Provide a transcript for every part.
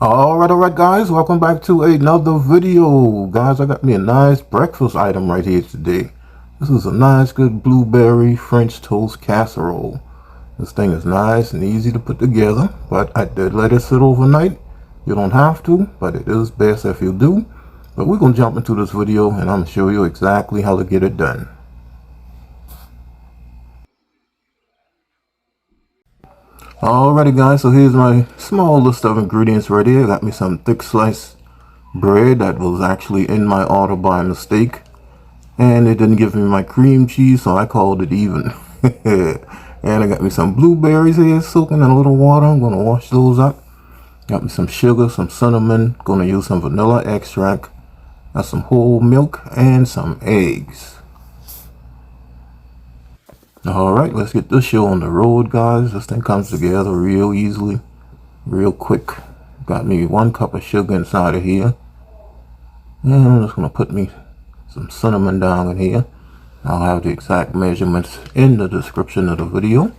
Alright guys, welcome back to another video. Guys, I got me a nice breakfast item right here today. This is a nice good blueberry French toast casserole. This thing is nice and easy to put together, but I did let it sit overnight. You don't have to, but it is best if you do. But we're going to jump into this video and I'm going to show you exactly how to get it done. Alrighty guys, so here's my small list of ingredients right here. I got me some thick sliced bread that was actually in my order by mistake, and it didn't give me my cream cheese, so I called it even. And I got me some blueberries here soaking in a little water. I'm going to wash those up. Got me some sugar, some cinnamon, going to use some vanilla extract, got some whole milk, and some eggs. Alright, let's get this show on the road, guys. This thing comes together real easily, real quick. Got me 1 cup of sugar inside of here. And I'm just going to put me some cinnamon down in here. I'll have the exact measurements in the description of the video.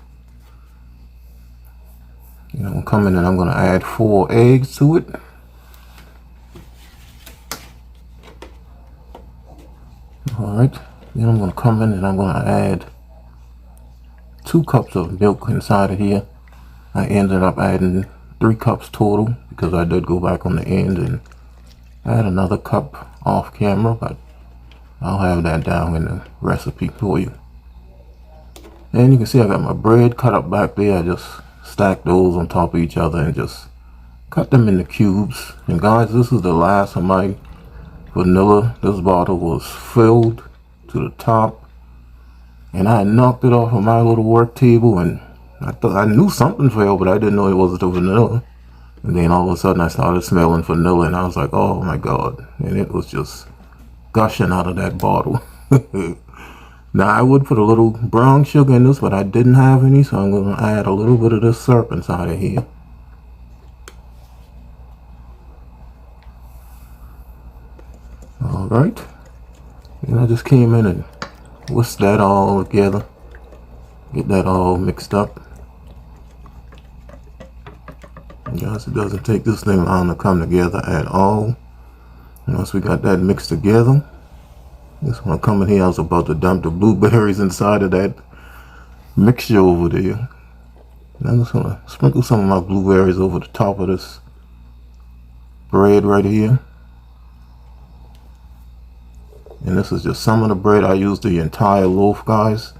And I'm coming and I'm going to add 4 eggs to it. Alright, then I'm going to come in and I'm going to add 2 cups of milk inside of here. I ended up adding 3 cups total because I did go back on the end and add another cup off camera, but I'll have that down in the recipe for you. And you can see I got my bread cut up back there. I just stacked those on top of each other and just cut them into cubes. And guys, this is the last of my vanilla. This bottle was filled to the top, and I knocked it off of my little work table, and I thought I knew something failed, but I didn't know it was the vanilla. And then all of a sudden I started smelling vanilla, and I was like, oh my god. And it was just gushing out of that bottle. Now I would put a little brown sugar in this, but I didn't have any, so I'm going to add a little bit of this syrup inside of here. Alright. And I just came in and whisk that all together, get that all mixed up. And guys, it doesn't take this thing long to come together at all. And once we got that mixed together, just want to come in here. I was about to dump the blueberries inside of that mixture over there. And I'm just going to sprinkle some of my blueberries over the top of this bread right here. And this is just some of the bread. I used the entire loaf, guys.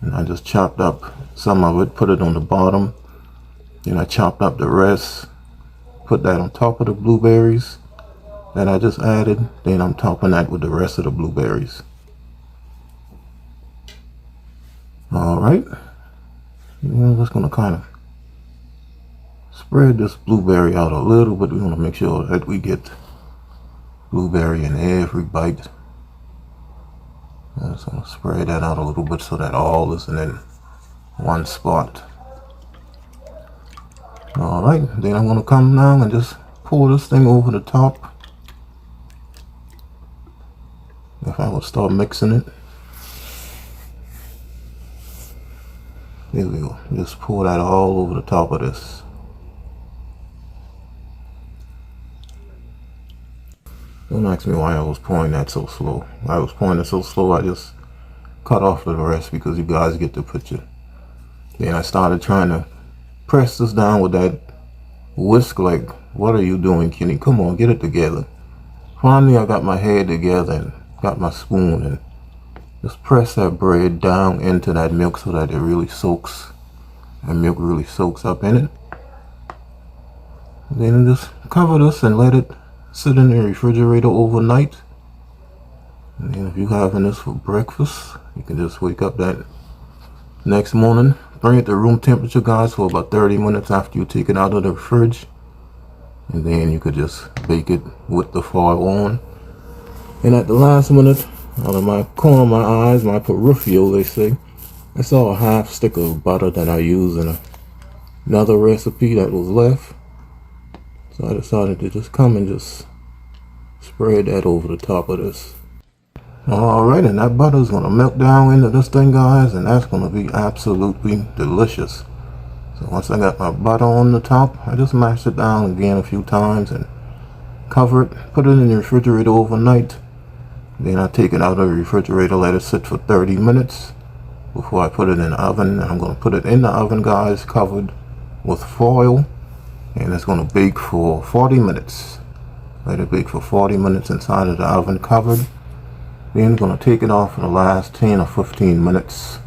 And I just chopped up some of it, put it on the bottom. Then I chopped up the rest, put that on top of the blueberries that I just added. Then I'm topping that with the rest of the blueberries. Alright. I'm just going to kind of spread this blueberry out a little bit. We want to make sure that we get blueberry in every bite. I'm just going to spread that out a little bit so that all isn't in one spot. Alright, then I'm going to come down and just pour this thing over the top. If I would start mixing it. There we go. Just pour that all over the top of this. Don't ask me why I was pouring that so slow. I was pouring it so slow I just cut off the rest because you guys get the picture. Then I started trying to press this down with that whisk, like, what are you doing, Kenny? Come on, get it together. Finally I got my head together and got my spoon and just press that bread down into that milk so that it really soaks, and milk really soaks up in it. Then just cover this and let it sit in the refrigerator overnight. And then if you're having this for breakfast, you can just wake up that next morning, bring it to room temperature, guys, for about 30 minutes after you take it out of the fridge. And then you could just bake it with the foil on. And at the last minute, out of my corner of my eyes, my peripheral, they say, I saw a half stick of butter that I used in another recipe that was left. So I decided to just come and just spread that over the top of this. Alright, and that butter is going to melt down into this thing, guys, and that's going to be absolutely delicious. So So once I got my butter on the top, I just mash it down again a few times and cover it, put it in the refrigerator overnight. Then I take it out of the refrigerator, let it sit for 30 minutes before I put it in the oven. I'm going to put it in the oven, guys, covered with foil, and it's going to bake for 40 minutes. Let it bake for 40 minutes inside of the oven covered. Then I'm going to take it off for the last 10 or 15 minutes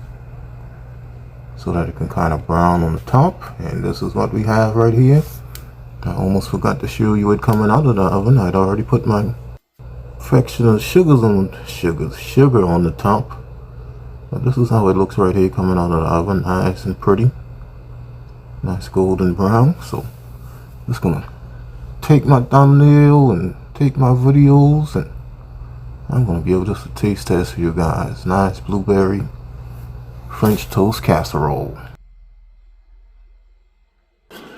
so that it can kind of brown on the top. And this is what we have right here. I almost forgot to show you it coming out of the oven. I'd already put my fraction of sugar on the top. But this is how it looks right here coming out of the oven, nice and pretty, nice golden brown. So I'm just gonna take my thumbnail and take my videos, and I'm gonna give this a taste test for you guys. Nice blueberry French toast casserole.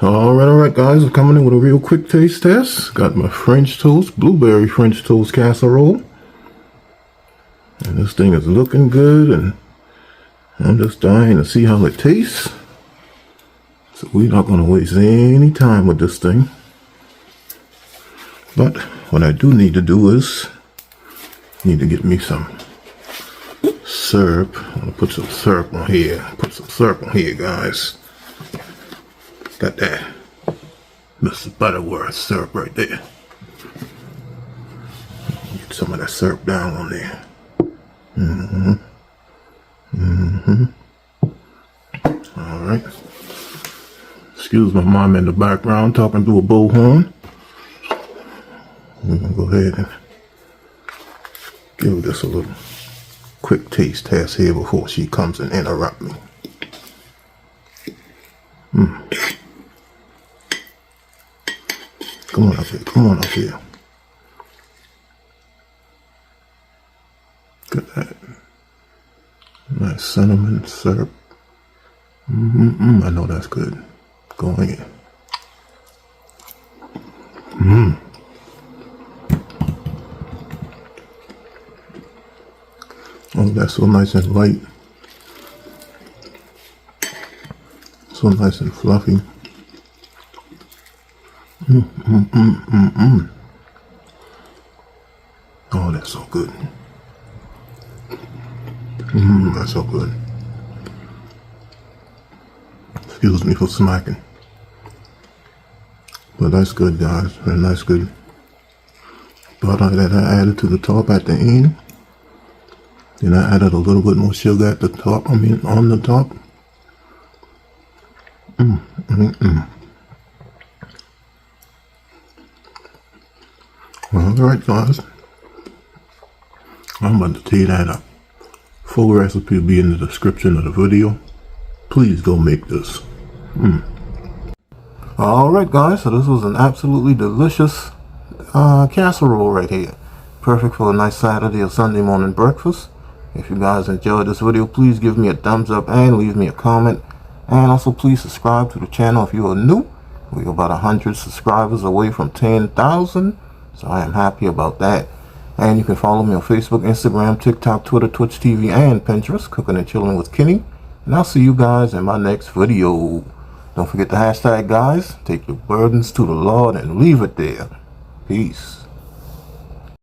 Alright guys, I'm coming in with a real quick taste test. Got my French toast, blueberry French toast casserole. And this thing is looking good, and I'm just dying to see how it tastes. So we're not going to waste any time with this thing. But what I do need to do is, need to get me some syrup. I'm going to put some syrup on here. Put some syrup on here, guys. Got that Mr. Butterworth syrup right there. Get some of that syrup down on there. Alright. Excuse my mom in the background talking through a bullhorn. We're gonna go ahead and give this a little quick taste test here before she comes and interrupt me. Come on up here, come on up here. Look at that. Nice cinnamon syrup. I know that's good. Going in. Oh, that's so nice and light. So nice and fluffy. Oh, that's so good. That's so good. Excuse me for smacking. But that's good, guys. Very nice, good. Butter that I added to the top at the end. Then I added a little bit more sugar at the top. On the top. Alright, guys. I'm about to tee that up. Full recipe will be in the description of the video. Please go make this. Alright guys, so this was an absolutely delicious casserole right here. Perfect for a nice Saturday or Sunday morning breakfast. If you guys enjoyed this video, please give me a thumbs up and leave me a comment. And also please subscribe to the channel if you are new. We're about 100 subscribers away from 10,000. So I am happy about that. And you can follow me on Facebook, Instagram, TikTok, Twitter, Twitch TV, and Pinterest, Cooking and Chilling with Kenny. And I'll see you guys in my next video. Don't forget the hashtag, guys. Take your burdens to the Lord and leave it there. Peace.